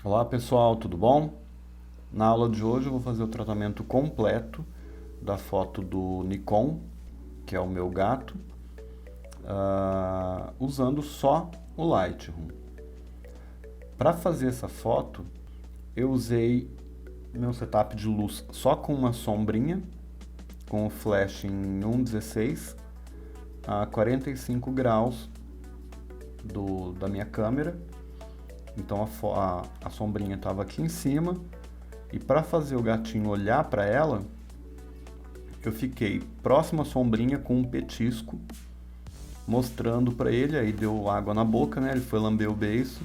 Olá pessoal, tudo bom? Na aula de hoje eu vou fazer o tratamento completo da foto do Nikon, que é o meu gato, usando só o Lightroom. Para fazer essa foto, eu usei meu setup de luz só com uma sombrinha, com o flash em 1.16 a 45 graus da minha câmera. Então a sombrinha estava aqui em cima. E para fazer o gatinho olhar para ela, eu fiquei próximo à sombrinha com um petisco, mostrando para ele, aí deu água na boca, né? Ele foi lamber o beiço.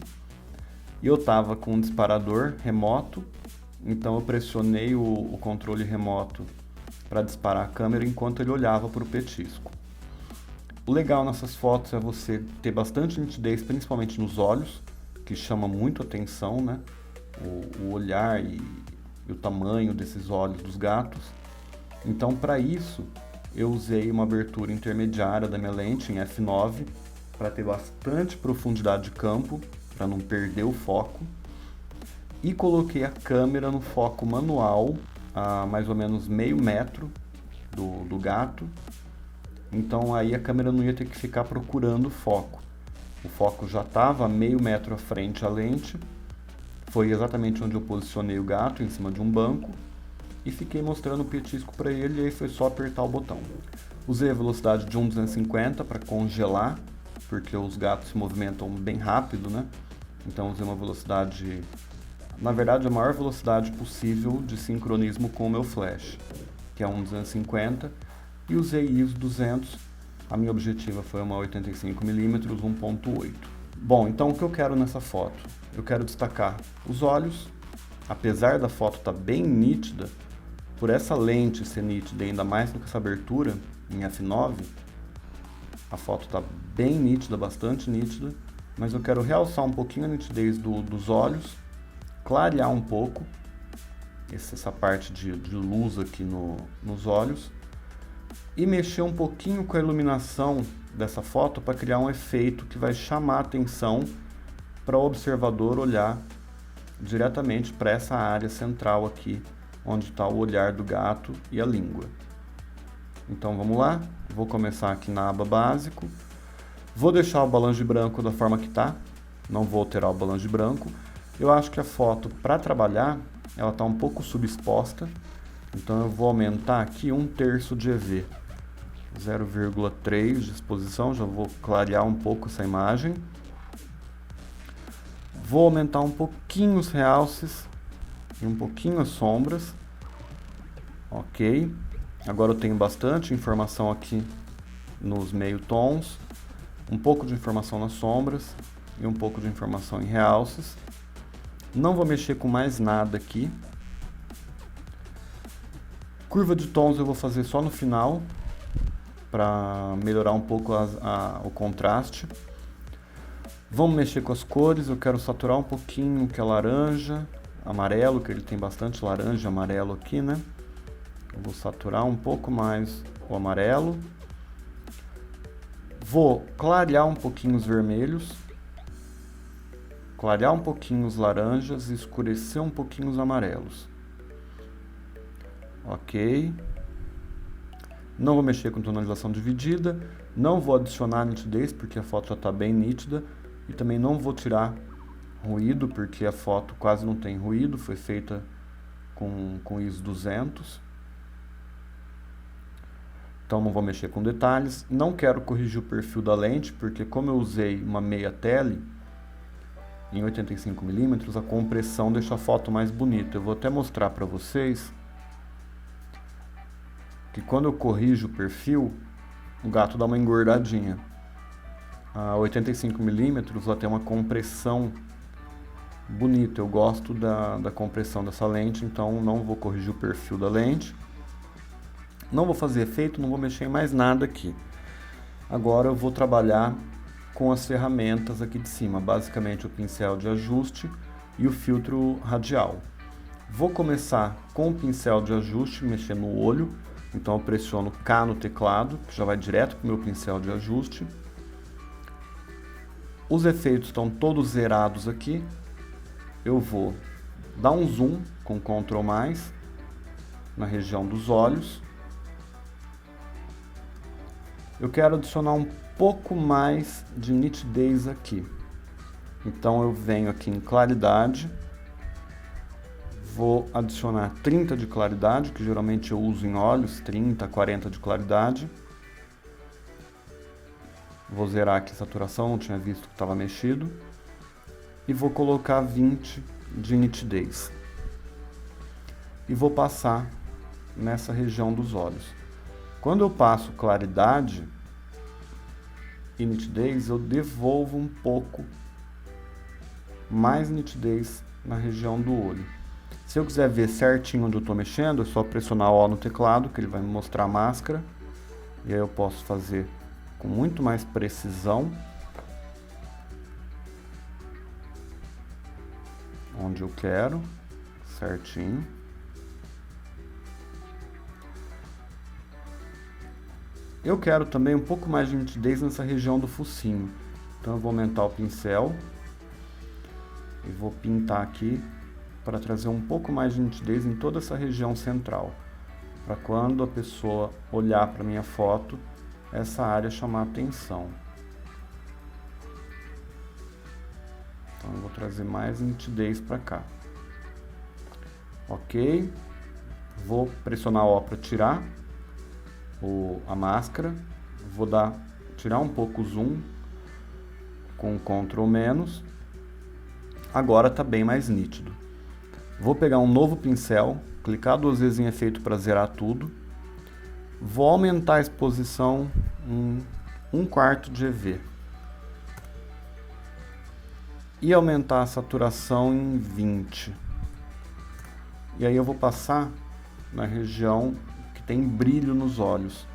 E eu tava com um disparador remoto, então eu pressionei o controle remoto para disparar a câmera enquanto ele olhava para o petisco. O legal nessas fotos é você ter bastante nitidez, principalmente nos olhos, que chama muito atenção, né? O olhar e o tamanho desses olhos dos gatos. Então, para isso, eu usei uma abertura intermediária da minha lente em f9 para ter bastante profundidade de campo, para não perder o foco. E coloquei a câmera no foco manual, a mais ou menos meio metro do gato. Então aí a câmera não ia ter que ficar procurando o foco. O foco já estava a meio metro à frente a lente. Foi exatamente onde eu posicionei o gato, em cima de um banco, e fiquei mostrando o petisco para ele, e aí foi só apertar o botão. Usei a velocidade de 1.250 para congelar, porque os gatos se movimentam bem rápido, né? Então usei uma velocidade, na verdade a maior velocidade possível de sincronismo com o meu flash, que é 1.250, e usei ISO 200, a minha objetiva foi uma 85mm 1.8. Bom, então o que eu quero nessa foto? Eu quero destacar os olhos, apesar da foto estar bem nítida, por essa lente ser nítida, ainda mais do que essa abertura em f9, a foto está bem nítida, bastante nítida, mas eu quero realçar um pouquinho a nitidez dos olhos, clarear um pouco essa parte de luz aqui nos olhos, e mexer um pouquinho com a iluminação dessa foto para criar um efeito que vai chamar a atenção para o observador olhar diretamente para essa área central aqui, onde está o olhar do gato e a língua. Então vamos lá, vou começar aqui na aba básico, vou deixar o balanço de branco da forma que está, não vou alterar o balanço de branco. Eu acho que a foto, para trabalhar, ela está um pouco subexposta, então eu vou aumentar aqui 1/3 de EV, 0,3 de exposição, já vou clarear um pouco essa imagem. Vou aumentar um pouquinho os realces e um pouquinho as sombras. Ok. Agora eu tenho bastante informação aqui nos meio tons, um pouco de informação nas sombras e um pouco de informação em realces. Não vou mexer com mais nada aqui. Curva de tons eu vou fazer só no final, para melhorar um pouco o contraste. Vamos mexer com as cores, eu quero saturar um pouquinho que é laranja, amarelo, que ele tem bastante laranja e amarelo aqui, né? Eu vou saturar um pouco mais o amarelo. Vou clarear um pouquinho os vermelhos, clarear um pouquinho os laranjas e escurecer um pouquinho os amarelos. Ok. Não vou mexer com tonalização dividida, não vou adicionar nitidez porque a foto já está bem nítida, e também não vou tirar ruído porque a foto quase não tem ruído, foi feita com ISO 200. Então não vou mexer com detalhes, não quero corrigir o perfil da lente porque como eu usei uma meia tele em 85mm, a compressão deixa a foto mais bonita. Eu vou até mostrar para vocês que quando eu corrijo o perfil, o gato dá uma engordadinha. A 85mm ela tem uma compressão bonita, eu gosto da compressão dessa lente, então não vou corrigir o perfil da lente. Não vou fazer efeito, não vou mexer em mais nada aqui. Agora eu vou trabalhar com as ferramentas aqui de cima, basicamente o pincel de ajuste e o filtro radial. Vou começar com o pincel de ajuste, mexer no olho. Então eu pressiono K no teclado, que já vai direto para o meu pincel de ajuste. Os efeitos estão todos zerados aqui. eu vou dar um zoom com Ctrl+, na região dos olhos. Eu quero adicionar um pouco mais de nitidez aqui. Então eu venho aqui em claridade, vou adicionar 30 de claridade, que geralmente eu uso em olhos, 30, 40 de claridade. Vou zerar aqui a saturação, não tinha visto que estava mexido. E vou colocar 20 de nitidez. E vou passar nessa região dos olhos. Quando eu passo claridade e nitidez, eu devolvo um pouco mais nitidez na região do olho. Se eu quiser ver certinho onde eu estou mexendo, é só pressionar O no teclado, que ele vai me mostrar a máscara. E aí eu posso fazer com muito mais precisão onde eu quero, certinho. Eu quero também um pouco mais de nitidez nessa região do focinho. Então eu vou aumentar o pincel e vou pintar aqui para trazer um pouco mais de nitidez em toda essa região central, para quando a pessoa olhar para minha foto, essa área chamar atenção. Então eu vou trazer mais nitidez para cá. Ok, vou pressionar O para tirar a máscara, vou tirar um pouco o zoom com Ctrl-. Agora está bem mais nítido. Vou pegar um novo pincel, clicar 2 vezes em efeito para zerar tudo. Vou aumentar a exposição em 1/4 de EV. E aumentar a saturação em 20. E aí eu vou passar na região que tem brilho nos olhos.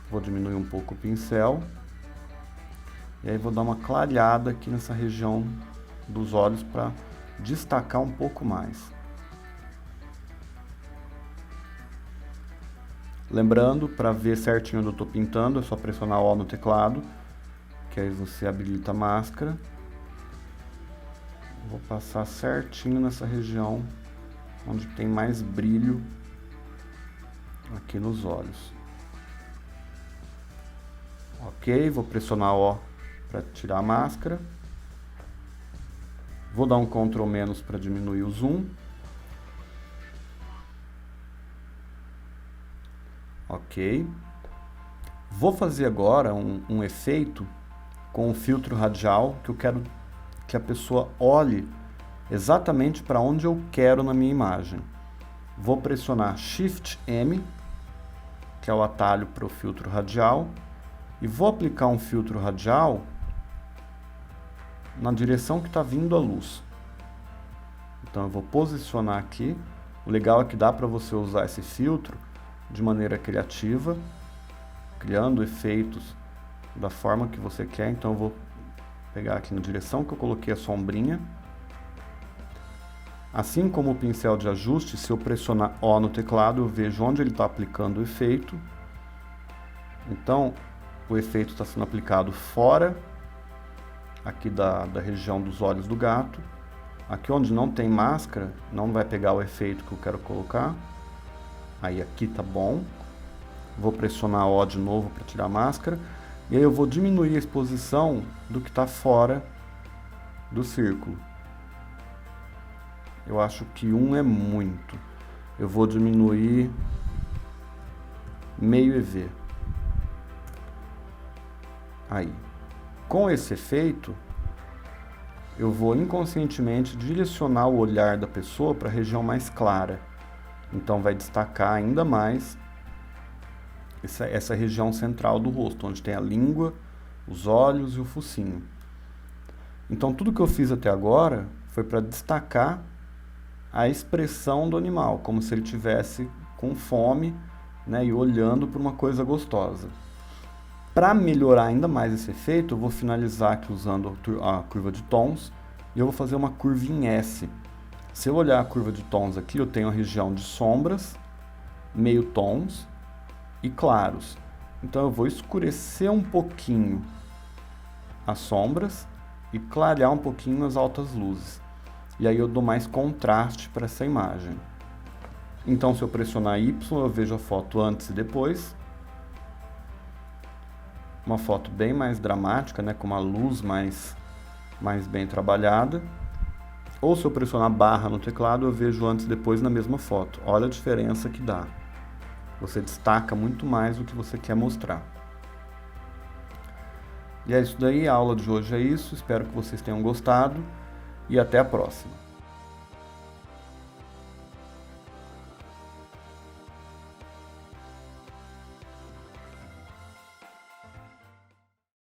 Vou diminuir um pouco o pincel. E aí vou dar uma clareada aqui nessa região dos olhos para destacar um pouco mais. Lembrando, para ver certinho onde eu estou pintando, é só pressionar O no teclado, que aí você habilita a máscara. Vou passar certinho nessa região onde tem mais brilho aqui nos olhos. Ok, vou pressionar O para tirar a máscara. Vou dar um Ctrl- para diminuir o zoom. Ok. Vou fazer agora um efeito com o filtro radial, que eu quero que a pessoa olhe exatamente para onde eu quero na minha imagem. Vou pressionar Shift-M, que é o atalho para o filtro radial, e vou aplicar um filtro radial na direção que está vindo a luz. Então eu vou posicionar aqui. O legal é que dá para você usar esse filtro de maneira criativa, criando efeitos da forma que você quer. Então eu vou pegar aqui na direção que eu coloquei a sombrinha. Assim como o pincel de ajuste, se eu pressionar O no teclado, eu vejo onde ele está aplicando o efeito. Então o efeito está sendo aplicado fora aqui da região dos olhos do gato. Aqui onde não tem máscara, não vai pegar o efeito que eu quero colocar. Aí aqui tá bom. Vou pressionar O de novo para tirar a máscara. E aí eu vou diminuir a exposição do que está fora do círculo. Eu acho que 1 é muito. Eu vou diminuir meio EV. Aí. Com esse efeito, eu vou inconscientemente direcionar o olhar da pessoa para a região mais clara. Então vai destacar ainda mais essa região central do rosto, onde tem a língua, os olhos e o focinho. Então tudo que eu fiz até agora foi para destacar a expressão do animal, como se ele tivesse com fome, né, e olhando para uma coisa gostosa. Para melhorar ainda mais esse efeito, eu vou finalizar aqui usando a curva de tons e eu vou fazer uma curva em S. Se eu olhar a curva de tons aqui, eu tenho a região de sombras, meio tons e claros. Então eu vou escurecer um pouquinho as sombras e clarear um pouquinho as altas luzes. e aí eu dou mais contraste para essa imagem. Então, se eu pressionar Y, eu vejo a foto antes e depois. Uma foto bem mais dramática, né, com uma luz mais bem trabalhada. Ou se eu pressionar barra no teclado, eu vejo antes e depois na mesma foto. Olha a diferença que dá. Você destaca muito mais o que você quer mostrar. E é isso daí, a aula de hoje é isso. Espero que vocês tenham gostado e até a próxima.